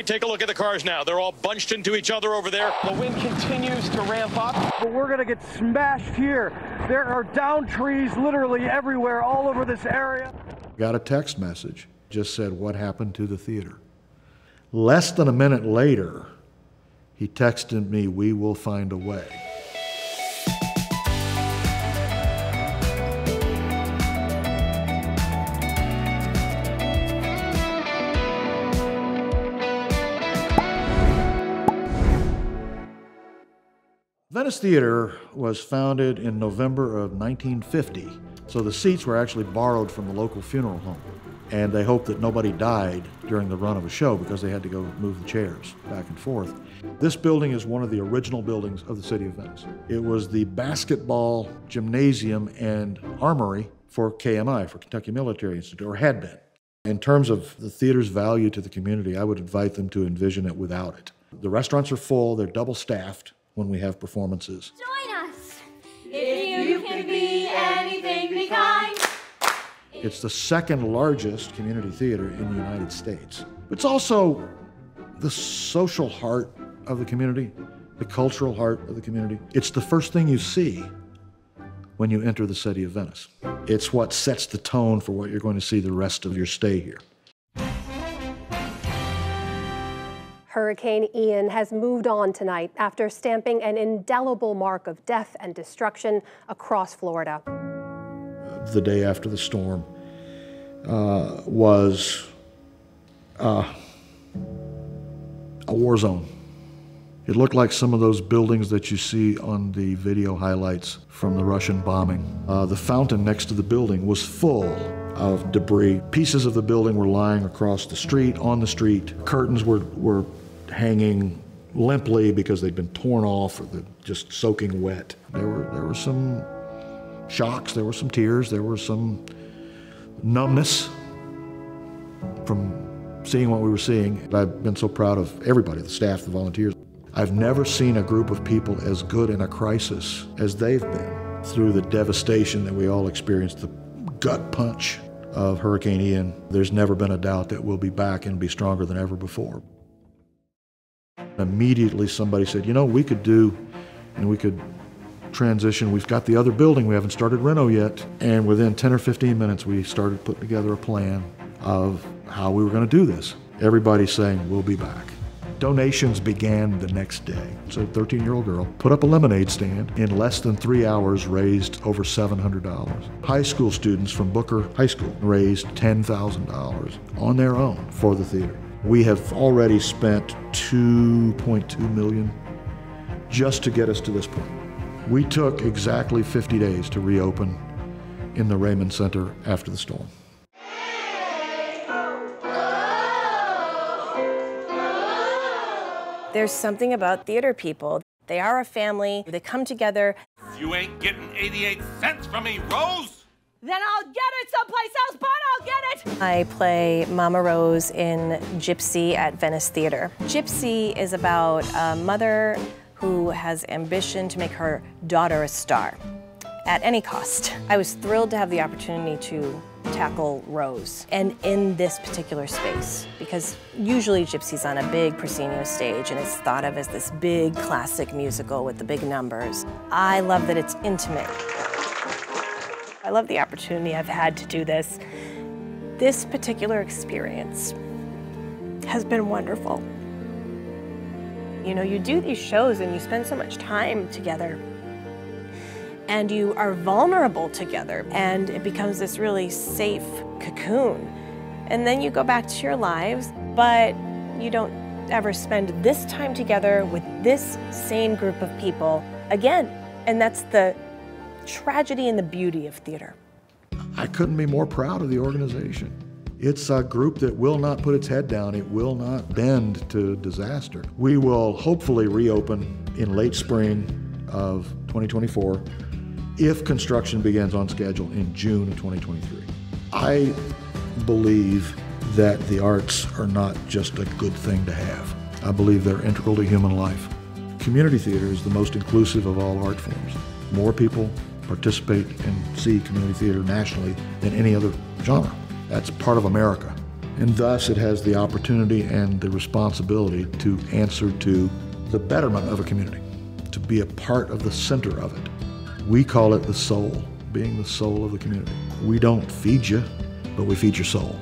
Take a look at the cars now. They're all bunched into each other over there. The wind continues to ramp up. But we're going to get smashed here. There are down trees literally everywhere, all over this area. Got a text message, just said, "What happened to the theater?" Less than a minute later, he texted me, "We will find a way." Venice Theater was founded in November of 1950, so the seats were actually borrowed from the local funeral home. And they hoped that nobody died during the run of a show because they had to go move the chairs back and forth. This building is one of the original buildings of the city of Venice. It was the basketball, gymnasium, and armory for KMI, for Kentucky Military Institute, or had been. In terms of the theater's value to the community, I would invite them to envision it without it. The restaurants are full, they're double-staffed when we have performances. Join us. If you can be anything, be kind. It's the second largest community theater in the United States. It's also the social heart of the community, the cultural heart of the community. It's the first thing you see when you enter the city of Venice. It's what sets the tone for what you're going to see the rest of your stay here. Hurricane Ian has moved on tonight after stamping an indelible mark of death and destruction across Florida. The day after the storm was a war zone. It looked like some of those buildings that you see on the video highlights from the Russian bombing. The fountain next to the building was full of debris. Pieces of the building were lying across the street, on the street. Curtains were hanging limply because they'd been torn off or just soaking wet. There were some shocks, there were some tears, there was some numbness from seeing what we were seeing. I've been so proud of everybody, the staff, the volunteers. I've never seen a group of people as good in a crisis as they've been through the devastation that we all experienced, the gut punch of Hurricane Ian. There's never been a doubt that we'll be back and be stronger than ever before. Immediately somebody said, you know, we could transition. We've got the other building. We haven't started reno yet. And within 10 or 15 minutes, we started putting together a plan of how we were going to do this. Everybody's saying, we'll be back. Donations began the next day. So a 13-year-old girl put up a lemonade stand. In less than 3 hours, raised over $700. High school students from Booker High School raised $10,000 on their own for the theater. We have already spent $2.2 million just to get us to this point. We took exactly 50 days to reopen in the Raymond Center after the storm. There's something about theater people. They are a family. They come together. You ain't getting 88 cents from me, Rose! Then I'll get it someplace else, but I'll get it! I play Mama Rose in Gypsy at Venice Theater. Gypsy is about a mother who has ambition to make her daughter a star at any cost. I was thrilled to have the opportunity to tackle Rose, and in this particular space, because usually Gypsy's on a big proscenio stage and it's thought of as this big classic musical with the big numbers. I love that it's intimate. I love the opportunity I've had to do this. This particular experience has been wonderful. You know, you do these shows and you spend so much time together and you are vulnerable together and it becomes this really safe cocoon. And then you go back to your lives, but you don't ever spend this time together with this same group of people again. And that's the tragedy and the beauty of theater. I couldn't be more proud of the organization. It's a group that will not put its head down. It will not bend to disaster. We will hopefully reopen in late spring of 2024 if construction begins on schedule in June of 2023. I believe that the arts are not just a good thing to have. I believe they're integral to human life. Community theater is the most inclusive of all art forms. More people participate and see community theater nationally than any other genre. That's part of America, And thus it has the opportunity and the responsibility to answer to the betterment of a community, to be a part of the center of it. We call it the soul, being the soul of the community. We don't feed you, but we feed your soul.